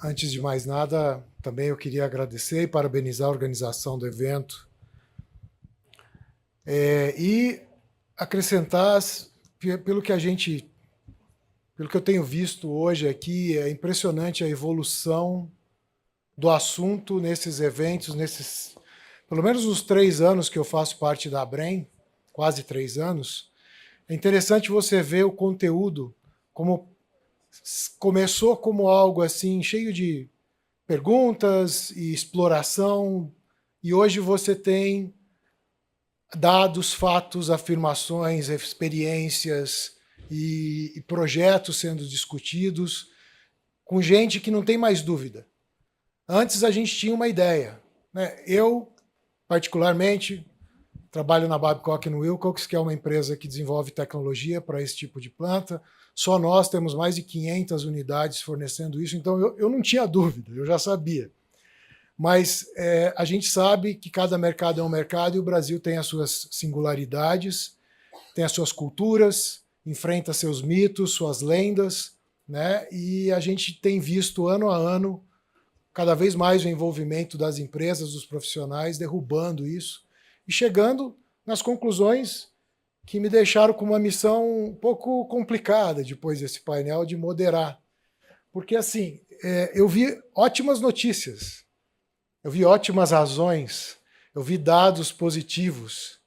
Antes de mais nada, também eu queria agradecer e parabenizar a organização do evento. E acrescentar, pelo que eu tenho visto hoje aqui, é impressionante a evolução do assunto nesses eventos, pelo menos nos 3 anos que eu faço parte da ABREM, quase 3 anos. É interessante você ver o conteúdo, como começou como algo assim, cheio de perguntas e exploração, e hoje você tem dados, fatos, afirmações, experiências e projetos sendo discutidos com gente que não tem mais dúvida. Antes a gente tinha uma ideia, né? Eu, particularmente, trabalho na Babcock & Wilcox, que é uma empresa que desenvolve tecnologia para esse tipo de planta. Só nós temos mais de 500 unidades fornecendo isso, então eu não tinha dúvida, eu já sabia. Mas a gente sabe que cada mercado é um mercado e o Brasil tem as suas singularidades, tem as suas culturas, enfrenta seus mitos, suas lendas, né? E a gente tem visto ano a ano cada vez mais o envolvimento das empresas, dos profissionais, derrubando isso e chegando nas conclusões que me deixaram com uma missão um pouco complicada depois desse painel de moderar. Porque, assim, eu vi ótimas notícias, eu vi ótimas razões, eu vi dados positivos.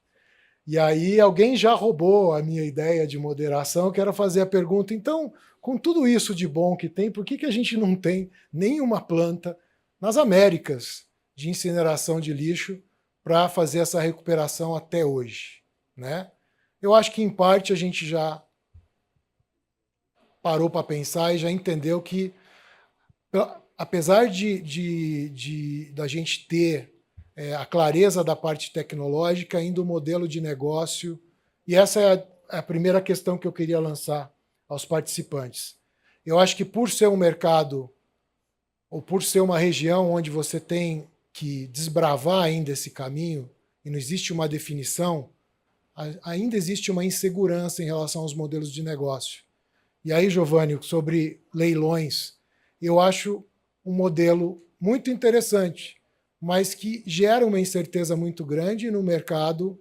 E aí alguém já roubou a minha ideia de moderação, que era fazer a pergunta, então, com tudo isso de bom que tem, por que a gente não tem nenhuma planta nas Américas de incineração de lixo para fazer essa recuperação até hoje, né? Eu acho que, em parte, a gente já parou para pensar e já entendeu que, apesar da gente ter a clareza da parte tecnológica, ainda o modelo de negócio, e essa é a primeira questão que eu queria lançar aos participantes. Eu acho que, por ser um mercado, ou por ser uma região onde você tem que desbravar ainda esse caminho, e não existe uma definição, ainda existe uma insegurança em relação aos modelos de negócio. E aí, Giovanni, sobre leilões, eu acho um modelo muito interessante, mas que gera uma incerteza muito grande no mercado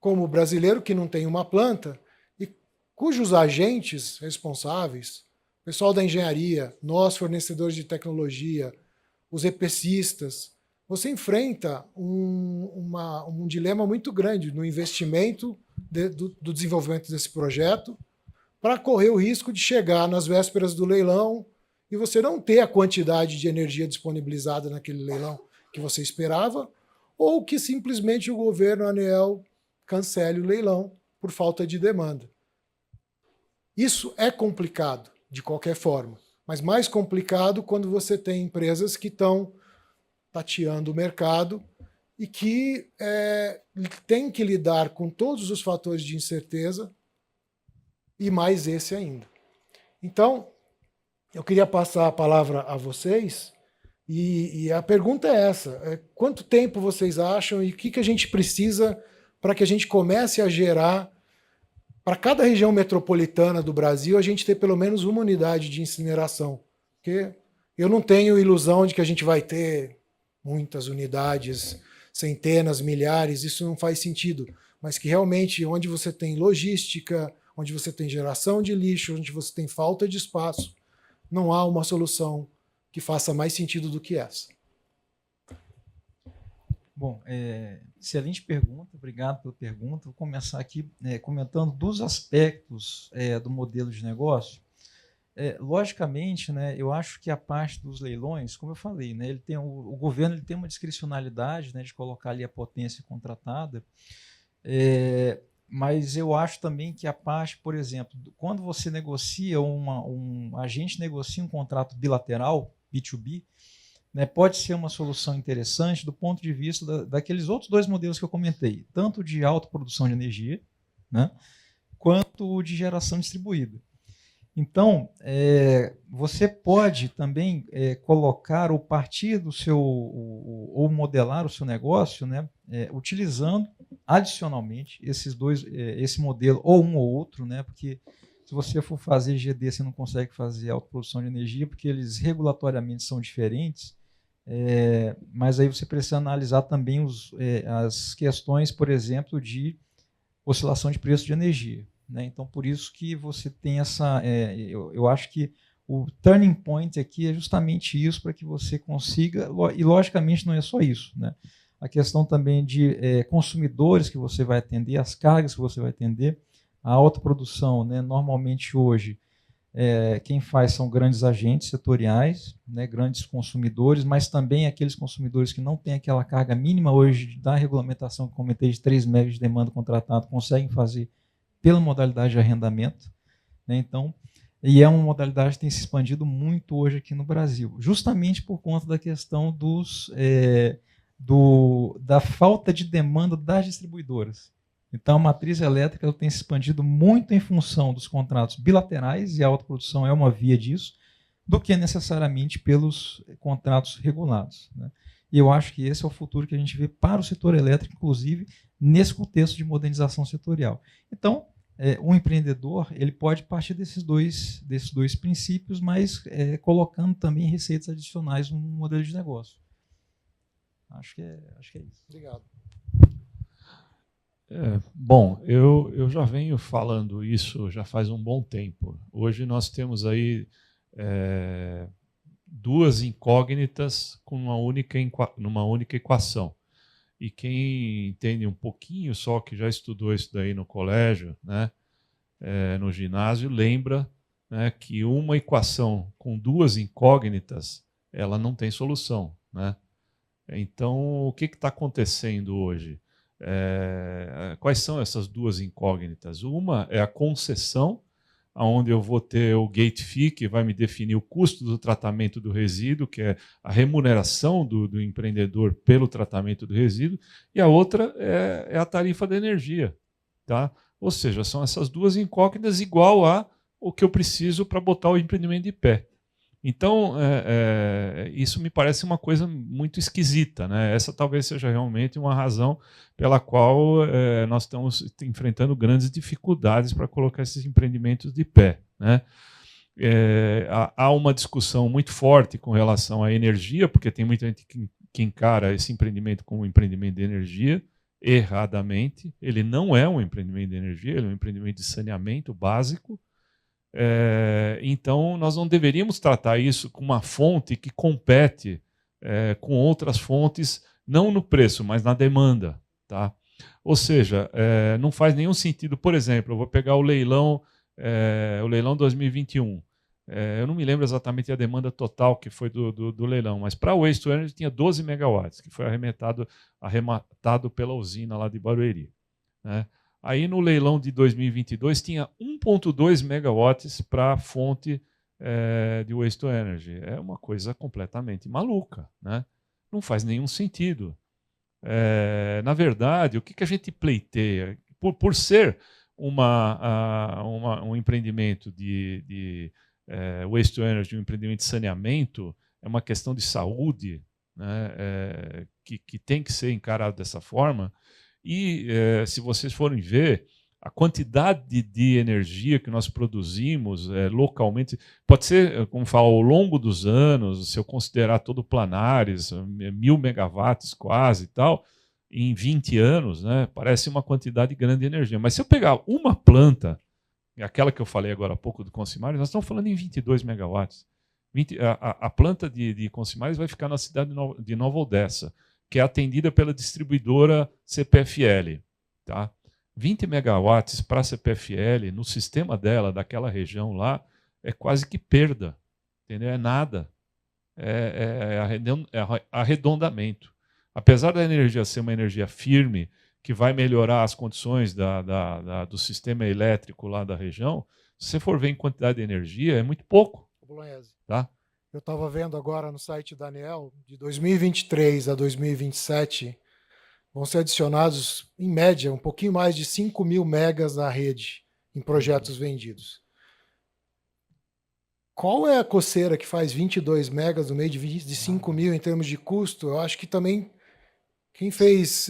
como o brasileiro, que não tem uma planta, e cujos agentes responsáveis, o pessoal da engenharia, nós, fornecedores de tecnologia, os EPCistas, você enfrenta um dilema muito grande no investimento do desenvolvimento desse projeto, para correr o risco de chegar nas vésperas do leilão e você não ter a quantidade de energia disponibilizada naquele leilão que você esperava, ou que simplesmente o governo, a ANEEL, cancele o leilão por falta de demanda. Isso é complicado, de qualquer forma, mas mais complicado quando você tem empresas que estão tateando o mercado e que têm que lidar com todos os fatores de incerteza, e mais esse ainda. Então, eu queria passar a palavra a vocês, e a pergunta é essa: quanto tempo vocês acham e o que a gente precisa para que a gente comece a gerar, para cada região metropolitana do Brasil, a gente ter pelo menos uma unidade de incineração? Porque eu não tenho ilusão de que a gente vai ter muitas unidades, centenas, milhares, isso não faz sentido, mas que realmente onde você tem logística, onde você tem geração de lixo, onde você tem falta de espaço, não há uma solução que faça mais sentido do que essa. Bom, excelente pergunta, obrigado pela pergunta. Vou começar aqui comentando dos aspectos do modelo de negócio. Logicamente, né, eu acho que a parte dos leilões, como eu falei, né, o governo ele tem uma discricionalidade, né, de colocar ali a potência contratada, mas eu acho também que a parte, por exemplo, quando você negocia, a gente negocia um contrato bilateral, B2B, né, pode ser uma solução interessante do ponto de vista daqueles outros 2 modelos que eu comentei, tanto de autoprodução de energia, né, quanto de geração distribuída. Então, você pode também colocar ou partir do seu, ou modelar o seu negócio, né, utilizando adicionalmente esses dois, esse modelo, ou um ou outro, né, porque Se você for fazer GD, você não consegue fazer autoprodução de energia, porque eles regulatoriamente são diferentes, mas aí você precisa analisar também as questões, por exemplo, de oscilação de preço de energia, né? Então, por isso que você tem essa... eu acho que o turning point aqui é justamente isso, para que você consiga... E, logicamente, não é só isso, né? A questão também de consumidores que você vai atender, as cargas que você vai atender, a autoprodução, né? Normalmente, hoje, quem faz são grandes agentes setoriais, né? Grandes consumidores, mas também aqueles consumidores que não têm aquela carga mínima hoje da regulamentação que comentei de 3 megas de demanda contratado, conseguem fazer pela modalidade de arrendamento, né? Então, e é uma modalidade que tem se expandido muito hoje aqui no Brasil, justamente por conta da questão da falta de demanda das distribuidoras. Então, a matriz elétrica ela tem se expandido muito em função dos contratos bilaterais, e a autoprodução é uma via disso, do que necessariamente pelos contratos regulados, né? E eu acho que esse é o futuro que a gente vê para o setor elétrico, inclusive nesse contexto de modernização setorial. Então, o empreendedor ele pode partir desses dois princípios, mas colocando também receitas adicionais no modelo de negócio. Acho que é isso. Obrigado. Bom, eu já venho falando isso já faz um bom tempo. Hoje nós temos aí duas incógnitas com numa única equação. E quem entende um pouquinho só, que já estudou isso daí no colégio, né, no ginásio, lembra, né, que uma equação com duas incógnitas, ela não tem solução, né? Então, o que está acontecendo hoje? Quais são essas duas incógnitas? Uma é a concessão, onde eu vou ter o gate fee, que vai me definir o custo do tratamento do resíduo, que é a remuneração do empreendedor pelo tratamento do resíduo, e a outra é a tarifa da energia. Tá? Ou seja, são essas duas incógnitas igual a o que eu preciso para botar o empreendimento de pé. Então, isso me parece uma coisa muito esquisita, né? Essa talvez seja realmente uma razão pela qual nós estamos enfrentando grandes dificuldades para colocar esses empreendimentos de pé, né? Há uma discussão muito forte com relação à energia, porque tem muita gente que encara esse empreendimento como um empreendimento de energia, erradamente. Ele não é um empreendimento de energia, ele é um empreendimento de saneamento básico. Então, nós não deveríamos tratar isso com uma fonte que compete com outras fontes, não no preço, mas na demanda. Tá? Ou seja, não faz nenhum sentido, por exemplo, eu vou pegar o leilão 2021. Eu não me lembro exatamente a demanda total que foi do leilão, mas para o Waste to Energy tinha 12 megawatts, que foi arrematado pela usina lá de Barueri. Né? Aí no leilão de 2022 tinha 1,2 megawatts para a fonte de Waste to Energy. É uma coisa completamente maluca, né? Não faz nenhum sentido. Na verdade, o que a gente pleiteia? Por ser um empreendimento de Waste to Energy, um empreendimento de saneamento, é uma questão de saúde, né? Que tem que ser encarado dessa forma. E, se vocês forem ver, a quantidade de energia que nós produzimos localmente, pode ser, como fala, ao longo dos anos, se eu considerar todo o Planares, 1.000 megawatts quase e tal, em 20 anos, né, parece uma quantidade grande de energia. Mas se eu pegar uma planta, aquela que eu falei agora há pouco do Consimares, nós estamos falando em 22 megawatts. A planta de Consimares vai ficar na cidade de Nova Odessa, que é atendida pela distribuidora CPFL. Tá? 20 megawatts para a CPFL, no sistema dela, daquela região lá, é quase que perda. Entendeu? É nada. É arredondamento. Apesar da energia ser uma energia firme, que vai melhorar as condições do sistema elétrico lá da região, se você for ver em quantidade de energia, é muito pouco. Tá? Eu estava vendo agora no site da ANEEL, de 2023 a 2027, vão ser adicionados, em média, um pouquinho mais de 5.000 megas na rede, em projetos vendidos. Qual é a coceira que faz 22 megas no meio de 5.000 em termos de custo? Eu acho que também quem fez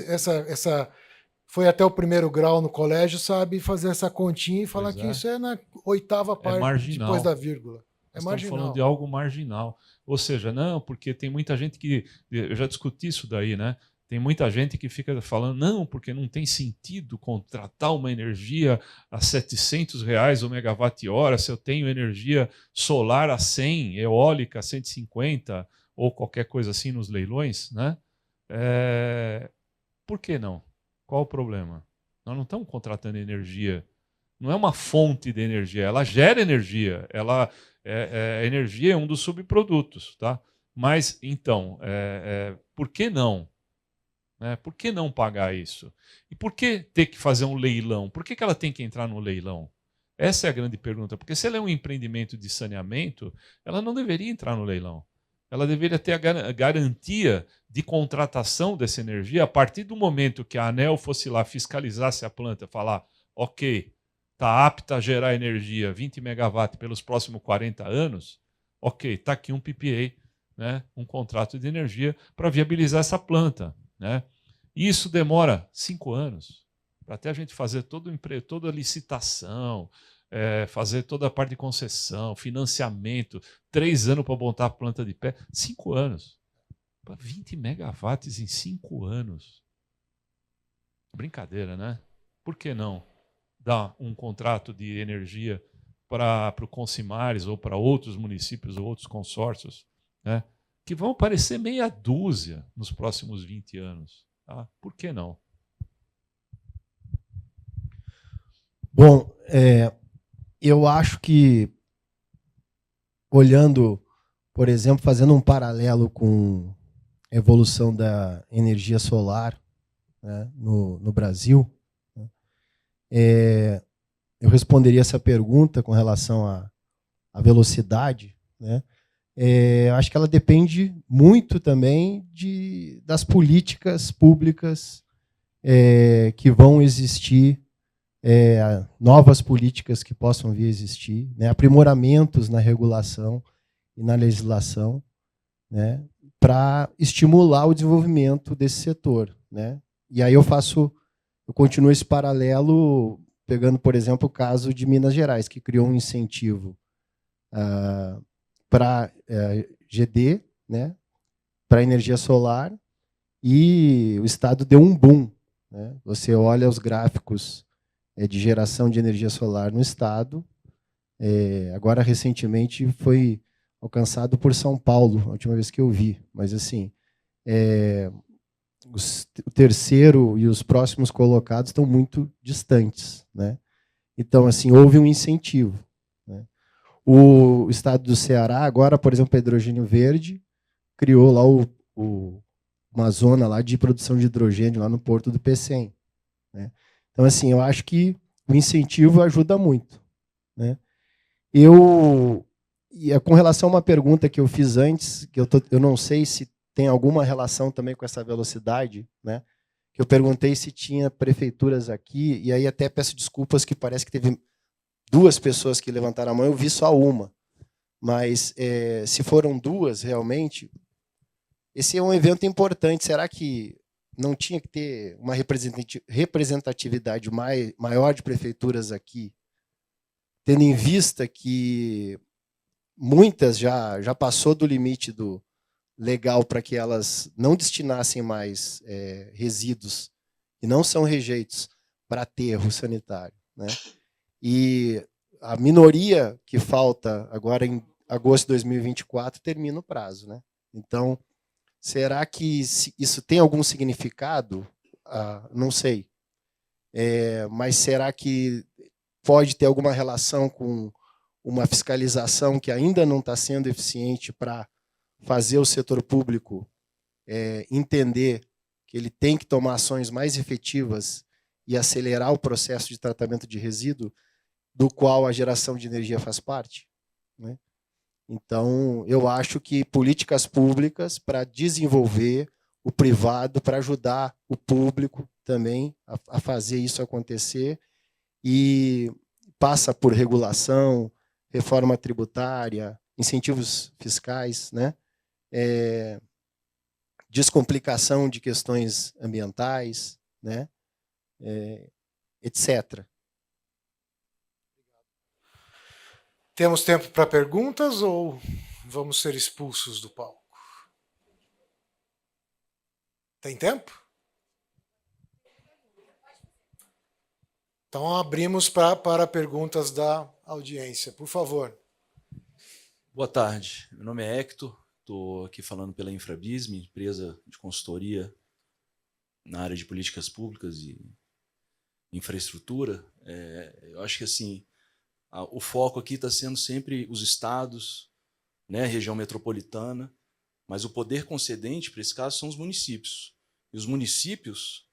foi até o primeiro grau no colégio sabe fazer essa continha e falar Pois que é. isso é na oitava parte marginal. depois da vírgula. É Nós estamos marginal. falando de algo marginal. Ou seja, não, porque tem muita gente que. Eu já discuti isso daí, né? Tem muita gente que fica falando, não, porque não tem sentido contratar uma energia a R$ 700 o megawatt-hora se eu tenho energia solar a 100, eólica a 150, ou qualquer coisa assim nos leilões, né? Por que não? Qual o problema? Nós não estamos contratando energia. Não é uma fonte de energia, ela gera energia. Energia é um dos subprodutos, tá? Mas então, por que não? Né? Por que não pagar isso? E por que ter que fazer um leilão? Por que ela tem que entrar no leilão? Essa é a grande pergunta. Porque se ela é um empreendimento de saneamento, ela não deveria entrar no leilão. Ela deveria ter a garantia de contratação dessa energia a partir do momento que a ANEEL fosse lá, fiscalizasse a planta, falar, ok, está apta a gerar energia 20 megawatts pelos próximos 40 anos, ok, está aqui um PPA, né, um contrato de energia para viabilizar essa planta. Né? Isso demora 5 anos para até a gente fazer toda a licitação, fazer toda a parte de concessão, financiamento, 3 anos para montar a planta de pé, 5 anos. Para 20 megawatts em 5 anos. Brincadeira, né? Por que não dar um contrato de energia para o Consimares ou para outros municípios ou outros consórcios, né? Que vão aparecer meia dúzia nos próximos 20 anos. Tá? Por que não? Bom, eu acho que, olhando, por exemplo, fazendo um paralelo com a evolução da energia solar, né, no Brasil, né, eu responderia essa pergunta com relação à velocidade, né? Acho que ela depende muito também das políticas públicas que vão existir, novas políticas que possam vir a existir, né, aprimoramentos na regulação e na legislação, né, para estimular o desenvolvimento desse setor. Né? E aí eu continuo esse paralelo pegando, por exemplo, o caso de Minas Gerais, que criou um incentivo para GD, né, para energia solar, e o Estado deu um boom. Né? Você olha os gráficos de geração de energia solar no Estado, agora recentemente foi alcançado por São Paulo, a última vez que eu vi, mas assim, o terceiro e os próximos colocados estão muito distantes. Né? Então, assim, houve um incentivo. Né? O estado do Ceará, agora, por exemplo, hidrogênio verde, criou lá uma zona lá de produção de hidrogênio lá no porto do Pecém. Né? Então, assim, eu acho que o incentivo ajuda muito. Né? Com relação a uma pergunta que eu fiz antes, que eu não sei se tem alguma relação também com essa velocidade, né? Que eu perguntei se tinha prefeituras aqui, e aí até peço desculpas que parece que teve 2 pessoas que levantaram a mão, eu vi só uma. Mas se foram 2, realmente, esse é um evento importante. Será que não tinha que ter uma representatividade maior de prefeituras aqui, tendo em vista que muitas já passou do limite do legal para que elas não destinassem mais resíduos, e não são rejeitos, para aterro sanitário. Né? E a minoria que falta agora em agosto de 2024 termina o prazo. Né? Então, será que isso tem algum significado? Não sei. Mas será que pode ter alguma relação com uma fiscalização que ainda não está sendo eficiente para fazer o setor público entender que ele tem que tomar ações mais efetivas e acelerar o processo de tratamento de resíduo, do qual a geração de energia faz parte? Né? Então, eu acho que políticas públicas para desenvolver o privado, para ajudar o público também a fazer isso acontecer, e passa por regulação, reforma tributária, incentivos fiscais, né? Descomplicação de questões ambientais, né? etc. Temos tempo para perguntas ou vamos ser expulsos do palco? Tem tempo? Então abrimos para perguntas da audiência, por favor. Boa tarde, meu nome é Hector, estou aqui falando pela Infrabis, minha empresa de consultoria na área de políticas públicas e infraestrutura. Eu acho que assim, o foco aqui está sendo sempre os estados, né, região metropolitana, mas o poder concedente, para esse caso, são os municípios. E os municípios,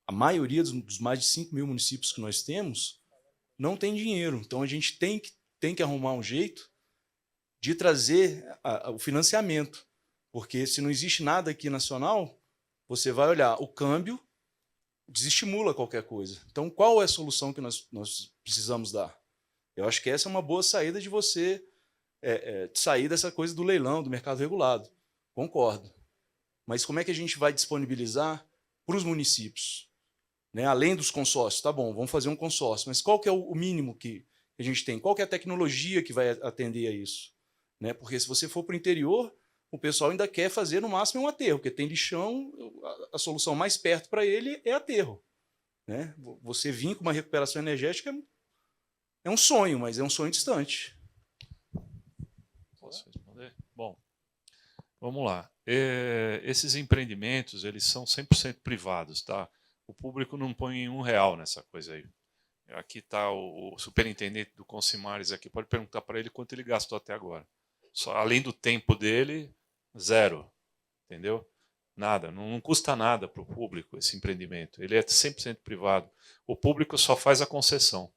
a maioria dos mais de 5 mil municípios que nós temos, não tem dinheiro. Então, a gente tem que arrumar um jeito de trazer o financiamento. Porque se não existe nada aqui nacional, você vai olhar, o câmbio desestimula qualquer coisa. Então, qual é a solução que nós precisamos dar? Eu acho que essa é uma boa saída de você sair dessa coisa do leilão, do mercado regulado. Concordo. Mas como é que a gente vai disponibilizar para os municípios? Né? Além dos consórcios, tá bom, vamos fazer um consórcio, mas qual que é o mínimo que a gente tem? Qual que é a tecnologia que vai atender a isso? Né? Porque se você for para o interior, o pessoal ainda quer fazer no máximo um aterro, porque tem lixão, a solução mais perto para ele é aterro. Né? Você vir com uma recuperação energética é um sonho, mas é um sonho distante. Posso responder? Bom, vamos lá. Esses empreendimentos, eles são 100% privados, tá? O público não põe R$1 nessa coisa aí. Aqui está o superintendente do Consimares aqui, pode perguntar para ele quanto ele gastou até agora. Só, além do tempo dele, 0. Entendeu? Nada, não custa nada para o público esse empreendimento. Ele é 100% privado. O público só faz a concessão.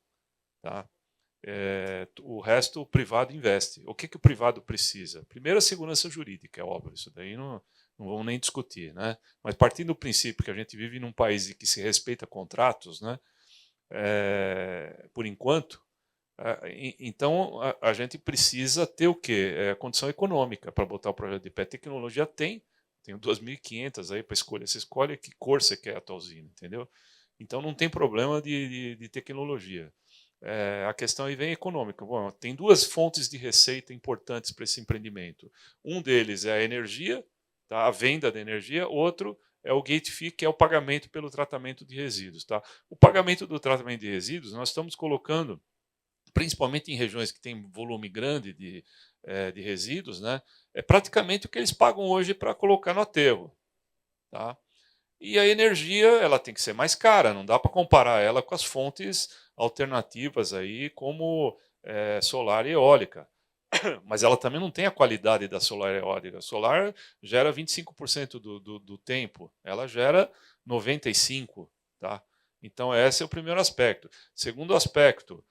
Tá? O resto o privado investe. O que o privado precisa? Primeiro, a segurança jurídica, é óbvio, isso daí não vamos nem discutir. Né? Mas partindo do princípio que a gente vive num país em que se respeita contratos, né? Por enquanto, então a gente precisa ter o quê? Condição econômica para botar o projeto de pé. Tecnologia tenho 2.500 aí para escolher. Você escolhe que cor você quer a tua usina, entendeu? Então não tem problema de tecnologia. A questão aí vem econômica. Bom, tem 2 fontes de receita importantes para esse empreendimento. Um deles é a energia, tá? A venda da energia. Outro é o gate fee, que é o pagamento pelo tratamento de resíduos. Tá? O pagamento do tratamento de resíduos nós estamos colocando, principalmente em regiões que têm volume grande de resíduos, né? É praticamente o que eles pagam hoje para colocar no aterro. Tá? E a energia ela tem que ser mais cara, não dá para comparar ela com as fontes alternativas aí, como solar e eólica. Mas ela também não tem a qualidade da solar e eólica. A solar gera 25% do tempo, ela gera 95%. Tá? Então, esse é o primeiro aspecto. Segundo aspecto,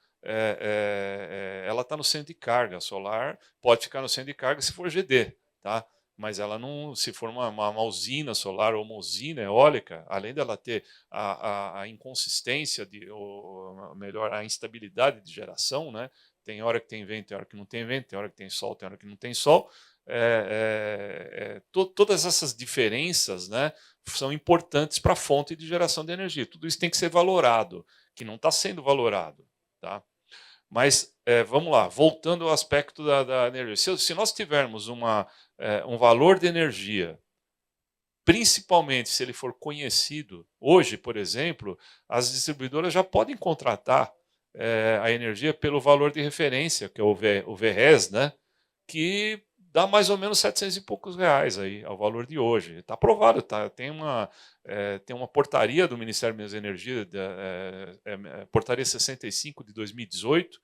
ela está no centro de carga. A solar pode ficar no centro de carga se for GD. Tá? Mas ela não, se for uma usina solar ou uma usina eólica, além dela ter a inconsistência, ou melhor, a instabilidade de geração, né? Tem hora que tem vento, tem hora que não tem vento, tem hora que tem sol, tem hora que não tem sol. Todas essas diferenças, né, são importantes para a fonte de geração de energia. Tudo isso tem que ser valorado, que não está sendo valorado. Tá? Mas vamos lá, voltando ao aspecto da energia. Se nós tivermos um valor de energia, principalmente se ele for conhecido, hoje, por exemplo, as distribuidoras já podem contratar a energia pelo valor de referência, que é o VRES, né, que dá mais ou menos 700 e poucos reais aí, ao valor de hoje. Está aprovado, tá? Tem uma portaria do Ministério das Energias, portaria 65 de 2018,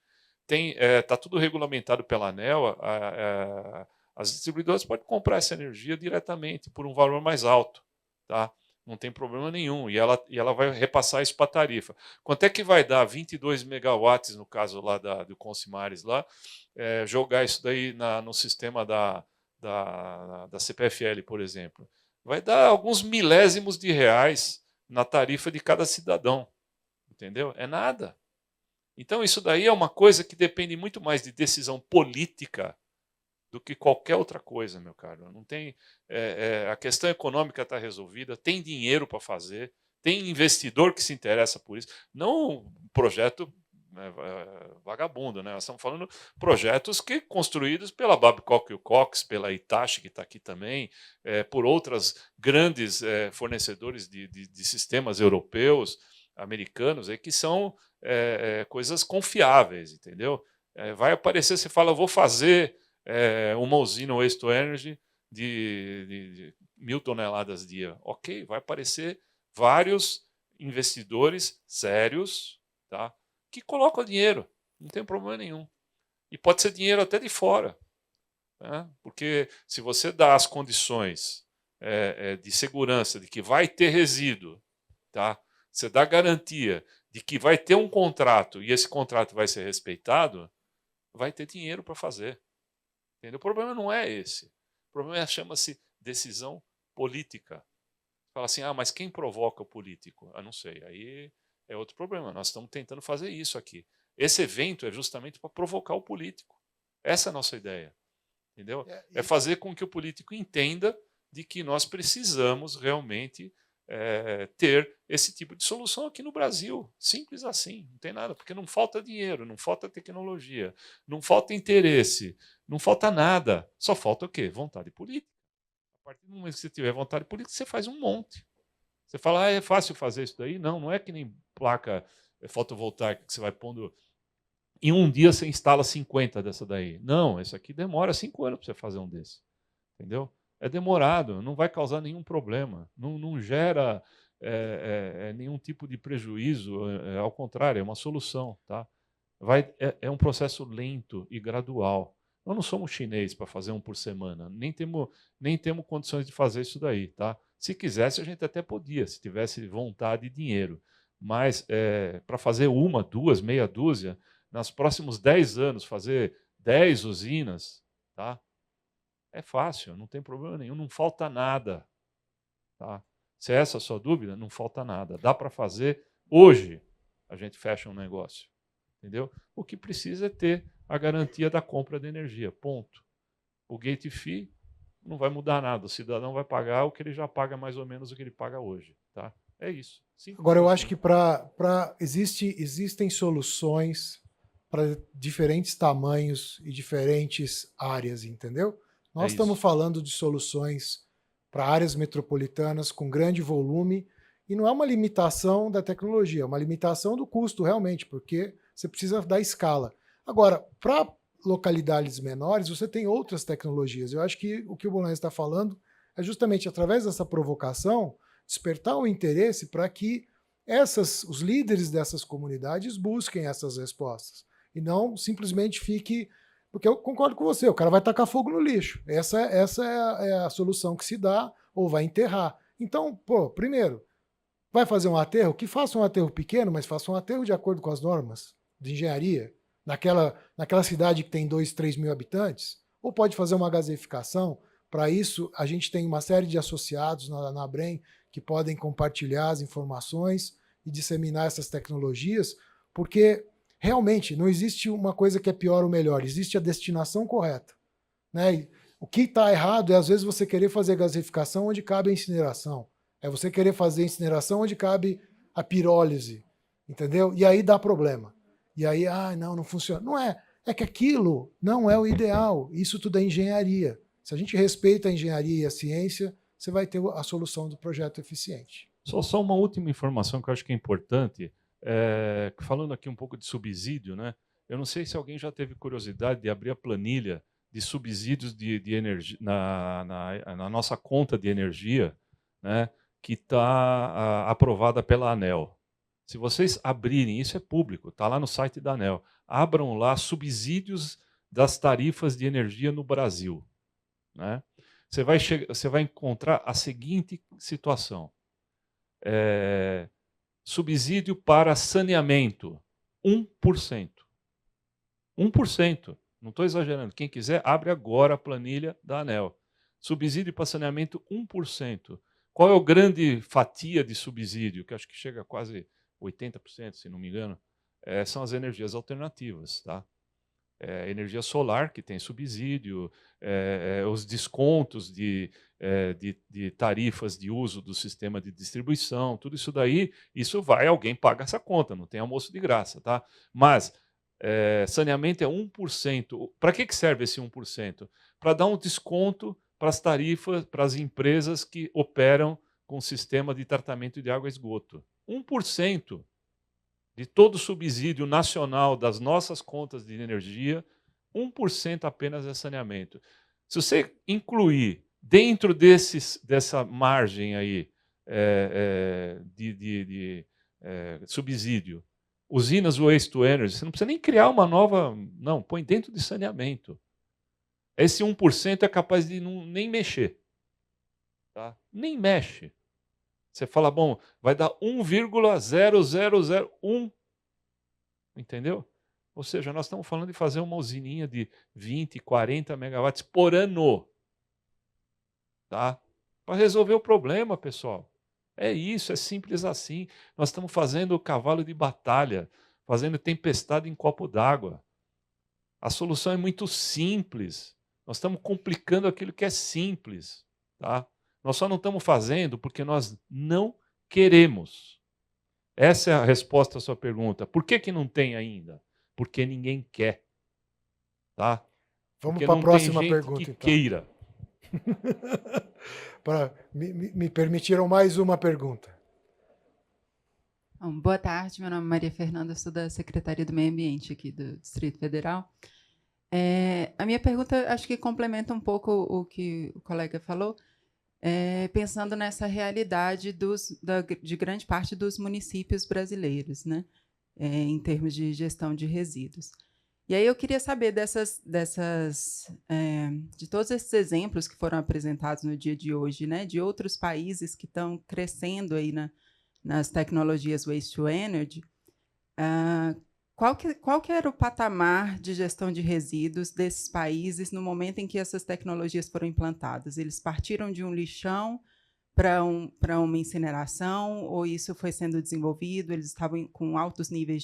está tudo regulamentado pela ANEEL. As distribuidoras podem comprar essa energia diretamente por um valor mais alto, tá? Não tem problema nenhum, e ela vai repassar isso para a tarifa. Quanto é que vai dar 22 megawatts, no caso lá do Consimares, lá, jogar isso daí no sistema da CPFL, por exemplo? Vai dar alguns milésimos de reais na tarifa de cada cidadão, entendeu? É nada. Então isso daí é uma coisa que depende muito mais de decisão política do que qualquer outra coisa, meu caro. Não tem, a questão econômica está resolvida, tem dinheiro para fazer, Tem investidor que se interessa por isso. Não um projeto vagabundo, né? Nós estamos falando projetos que construídos pela Babcock & Cox, pela Hitachi, que está aqui também, por outras grandes fornecedores de sistemas europeus, americanos, que são coisas confiáveis, entendeu? Vai aparecer, você fala, eu vou fazer uma usina Waste to Energy de 1.000 toneladas dia. Ok, vai aparecer vários investidores sérios, tá, que colocam dinheiro, não tem problema nenhum. E pode ser dinheiro até de fora, tá? Porque se você dá as condições de segurança de que vai ter resíduo, tá? Você dá garantia de que vai ter um contrato e esse contrato vai ser respeitado, vai ter dinheiro para fazer. Entendeu? O problema não é esse. O problema chama-se decisão política. Fala assim, mas quem provoca o político? Não sei. Aí é outro problema. Nós estamos tentando fazer isso aqui. Esse evento é justamente para provocar o político. Essa é a nossa ideia. Entendeu? É fazer com que o político entenda de que nós precisamos realmente ter esse tipo de solução aqui no Brasil. Simples assim, não tem nada, porque não falta dinheiro, não falta tecnologia, não falta interesse, não falta nada. Só falta o quê? Vontade política. A partir do momento que você tiver vontade política, você faz um monte. Você fala, é fácil fazer isso daí? Não, não é que nem placa fotovoltaica que você vai pondo. Em um dia você instala 50 dessa daí. Não, isso aqui demora 5 anos para você fazer um desse. Entendeu? É demorado, não vai causar nenhum problema, não gera nenhum tipo de prejuízo, ao contrário, é uma solução. Tá? É um processo lento e gradual. Nós não somos chinês para fazer um por semana, nem temos condições de fazer isso daí. Tá? Se quisesse, a gente até podia, se tivesse vontade e dinheiro. Mas para fazer uma, duas, meia dúzia, nos próximos 10 anos, fazer 10 usinas, tá? É fácil, não tem problema nenhum, não falta nada. Tá? Se é essa a sua dúvida, não falta nada. Dá para fazer hoje, a gente fecha um negócio. Entendeu? O que precisa é ter a garantia da compra de energia, ponto. O gate fee não vai mudar nada, o cidadão vai pagar o que ele já paga mais ou menos o que ele paga hoje. Tá? É isso. Simples. Agora, eu acho que existem soluções para diferentes tamanhos e diferentes áreas, entendeu? Nós estamos falando de soluções para áreas metropolitanas com grande volume e não é uma limitação da tecnologia, é uma limitação do custo realmente, porque você precisa da escala. Agora, para localidades menores, você tem outras tecnologias. Eu acho que o Bolanhos está falando é justamente através dessa provocação despertar o interesse para que os líderes dessas comunidades busquem essas respostas e não simplesmente fique. Porque eu concordo com você, o cara vai tacar fogo no lixo. Essa é a solução que se dá, ou vai enterrar. Então, primeiro, vai fazer um aterro? Que faça um aterro pequeno, mas faça um aterro de acordo com as normas de engenharia. Naquela cidade que tem 2, 3 mil habitantes, ou pode fazer uma gaseificação. Para isso, a gente tem uma série de associados na ABREM que podem compartilhar as informações e disseminar essas tecnologias, porque realmente não existe uma coisa que é pior ou melhor, existe a destinação correta. Né? E o que está errado é, às vezes, você querer fazer gaseificação onde cabe a incineração. É você querer fazer incineração onde cabe a pirólise. Entendeu? E aí dá problema. E aí, não funciona. Não é. É que aquilo não é o ideal. Isso tudo é engenharia. Se a gente respeita a engenharia e a ciência, você vai ter a solução do projeto eficiente. Só uma última informação que eu acho que é importante. Falando aqui um pouco de subsídio, né? Eu não sei se alguém já teve curiosidade de abrir a planilha de subsídios de energia na nossa conta de energia, né? Que está aprovada pela ANEEL. Se vocês abrirem, isso é público, está lá no site da ANEEL. Abram lá subsídios das tarifas de energia no Brasil. Né? Você vai encontrar a seguinte situação. Subsídio para saneamento, 1%. 1%. Não estou exagerando. Quem quiser, abre agora a planilha da ANEEL. Subsídio para saneamento, 1%. Qual é a grande fatia de subsídio? Que acho que chega a quase 80%, se não me engano. São as energias alternativas. Tá? energia solar, que tem subsídio, os descontos de tarifas de uso do sistema de distribuição, tudo isso daí, alguém paga essa conta, não tem almoço de graça. Tá? Mas saneamento é 1%. Para que serve esse 1%? Para dar um desconto para as tarifas, para as empresas que operam com sistema de tratamento de água e esgoto. 1% de todo o subsídio nacional das nossas contas de energia, 1% apenas é saneamento. Se você incluir dentro dessa margem aí de subsídio, usinas waste to energy, você não precisa nem criar uma nova, não, põe dentro de saneamento. Esse 1% é capaz de nem mexer. Tá? Nem mexe. Você fala, bom, vai dar 1,0001. Entendeu? Ou seja, nós estamos falando de fazer uma usininha de 20, 40 megawatts por ano. Tá? Para resolver o problema, pessoal. É isso, é simples assim. Nós estamos fazendo o cavalo de batalha, fazendo tempestade em copo d'água. A solução é muito simples. Nós estamos complicando aquilo que é simples. Tá? Nós só não estamos fazendo porque nós não queremos. Essa é a resposta à sua pergunta. Por que não tem ainda? Porque ninguém quer. Tá? Vamos para a próxima pergunta, que então. Queira. Me permitiram mais uma pergunta. Bom, boa tarde, meu nome é Maria Fernanda, sou da Secretaria do Meio Ambiente aqui do Distrito Federal. A minha pergunta acho que complementa um pouco o que o colega falou, pensando nessa realidade de grande parte dos municípios brasileiros, né, em termos de gestão de resíduos. E aí eu queria saber de todos esses exemplos que foram apresentados no dia de hoje, né, de outros países que estão crescendo aí nas tecnologias waste to energy, qual que era o patamar de gestão de resíduos desses países no momento em que essas tecnologias foram implantadas? Eles partiram de um lixão para uma incineração, ou isso foi sendo desenvolvido? Eles estavam com altos níveis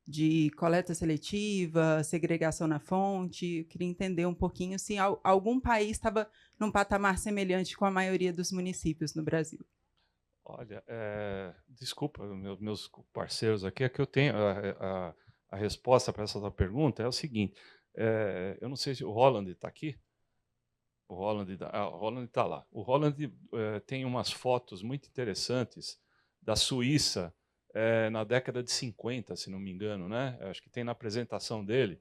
de coleta seletiva, segregação na fonte? Eu queria entender um pouquinho se algum país estava num patamar semelhante com a maioria dos municípios no Brasil. Olha, desculpa, meus parceiros aqui, é que eu tenho a resposta para essa tua pergunta é o seguinte, eu não sei se o Roland está aqui. O Roland está lá. O Roland tem umas fotos muito interessantes da Suíça na década de 50, se não me engano, né? Acho que tem na apresentação dele.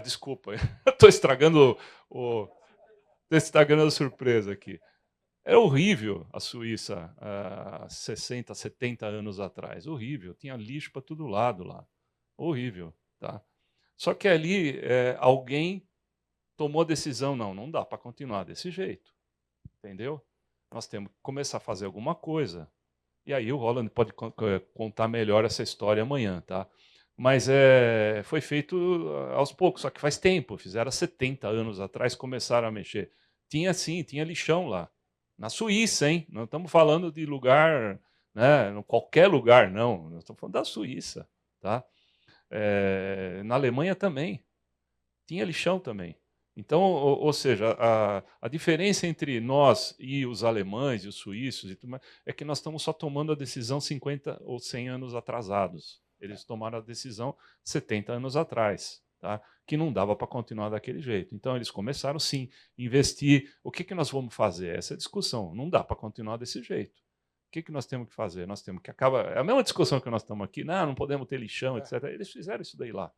Desculpa, estou estragando a surpresa aqui. Era horrível a Suíça há 60, 70 anos atrás. Horrível. Tinha lixo para todo lado lá. Horrível. Tá? Só que ali alguém tomou a decisão, não dá para continuar desse jeito. Entendeu? Nós temos que começar a fazer alguma coisa. E aí o Roland pode contar melhor essa história amanhã. Tá? Mas foi feito aos poucos, só que faz tempo. Fizeram 70 anos atrás, começaram a mexer. Tinha lixão lá. Na Suíça, hein? Não estamos falando de lugar, né? Qualquer lugar, não. Nós estamos falando da Suíça. Tá? Na Alemanha também. Tinha lixão também. Então, ou seja, a diferença entre nós e os alemães e os suíços e tudo mais, é que nós estamos só tomando a decisão 50 ou 100 anos atrasados. Eles tomaram a decisão 70 anos atrás. Tá? Que não dava para continuar daquele jeito. Então, eles começaram, sim, a investir. O que nós vamos fazer? Essa é a discussão. Não dá para continuar desse jeito. O que nós temos que fazer? Nós temos que acabar... É a mesma discussão que nós estamos aqui. Não podemos ter lixão, etc. Eles fizeram isso daí lá.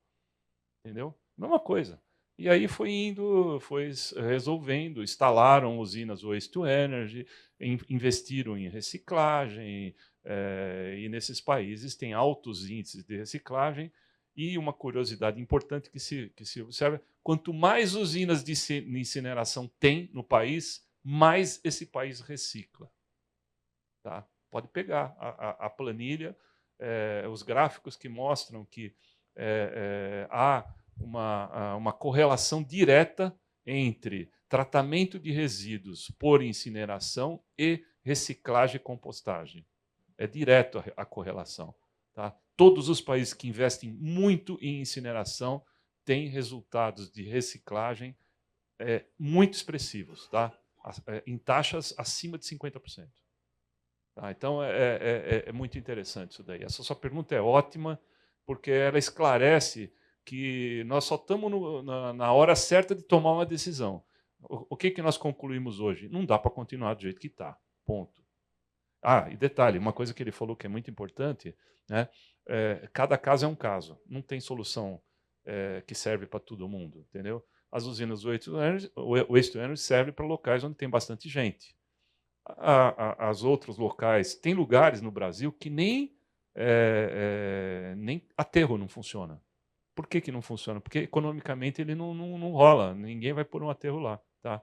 Entendeu? Mesma coisa. E aí foi indo, foi resolvendo, instalaram usinas waste to energy, investiram em reciclagem, e nesses países tem altos índices de reciclagem. E uma curiosidade importante que se observa, quanto mais usinas de incineração tem no país, mais esse país recicla. Tá? Pode pegar a planilha, os gráficos que mostram que há uma correlação direta entre tratamento de resíduos por incineração e reciclagem e compostagem. É direto a correlação. Tá? Todos os países que investem muito em incineração têm resultados de reciclagem muito expressivos, tá? Em taxas acima de 50%. Tá? Então, é muito interessante isso daí. Essa sua pergunta é ótima, porque ela esclarece que nós só estamos na hora certa de tomar uma decisão. O que nós concluímos hoje? Não dá para continuar do jeito que está. Ponto. Ah, e detalhe, uma coisa que ele falou que é muito importante, né? Cada caso é um caso. Não tem solução que serve para todo mundo, entendeu? As usinas waste to energy servem para locais onde tem bastante gente. As outros locais, tem lugares no Brasil que nem aterro não funciona. Por que não funciona? Porque economicamente ele não rola, ninguém vai pôr um aterro lá. Tá?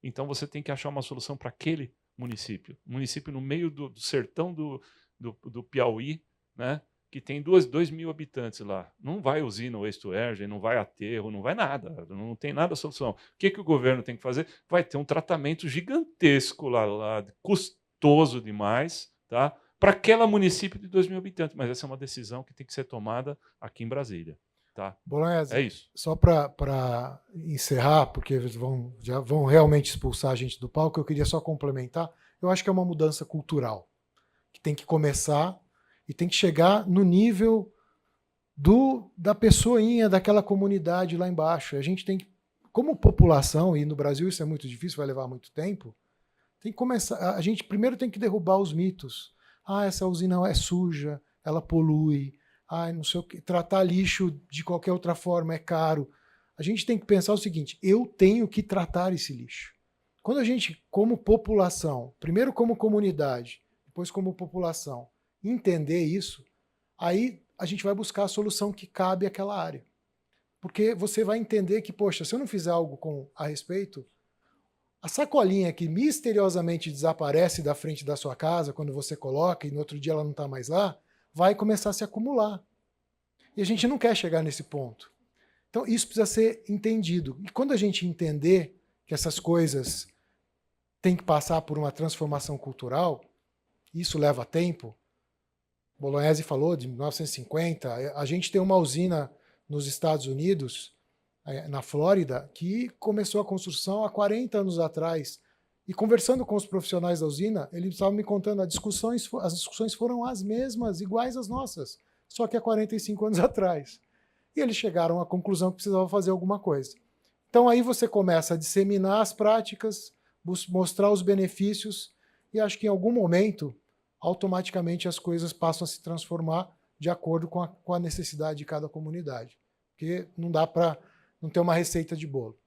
Então você tem que achar uma solução para aquele município. Município no meio do sertão do Piauí, né? Que tem 2.000 habitantes lá. Não vai usina waste to energy, não vai aterro, não vai nada. Não tem nada solução. O que o governo tem que fazer? Vai ter um tratamento gigantesco lá custoso demais, tá? Para aquele município de 2.000 habitantes. Mas essa é uma decisão que tem que ser tomada aqui em Brasília. Tá? Bolognese, é isso. Só para encerrar, porque eles já vão realmente expulsar a gente do palco, eu queria só complementar. Eu acho que é uma mudança cultural que tem que começar e tem que chegar no nível da pessoinha, daquela comunidade lá embaixo. A gente tem que, como população, e no Brasil isso é muito difícil, vai levar muito tempo, tem que começar. A gente primeiro tem que derrubar os mitos. Ah, essa usina é suja, ela polui. Ah, não sei o que. Tratar lixo de qualquer outra forma é caro. A gente tem que pensar o seguinte: eu tenho que tratar esse lixo. Quando a gente, como população, primeiro como comunidade, depois como população, entender isso, aí a gente vai buscar a solução que cabe àquela área. Porque você vai entender que, poxa, se eu não fizer algo a respeito, a sacolinha que misteriosamente desaparece da frente da sua casa quando você coloca e no outro dia ela não está mais lá, vai começar a se acumular. E a gente não quer chegar nesse ponto. Então isso precisa ser entendido. E quando a gente entender que essas coisas têm que passar por uma transformação cultural, isso leva tempo. Bolognese falou de 1950. A gente tem uma usina nos Estados Unidos, na Flórida, que começou a construção há 40 anos atrás. E conversando com os profissionais da usina, eles estavam me contando, as discussões foram as mesmas, iguais às nossas, só que há 45 anos atrás. E eles chegaram à conclusão que precisava fazer alguma coisa. Então aí você começa a disseminar as práticas, mostrar os benefícios, e acho que em algum momento, automaticamente as coisas passam a se transformar de acordo com a necessidade de cada comunidade. Porque não dá para não ter uma receita de bolo.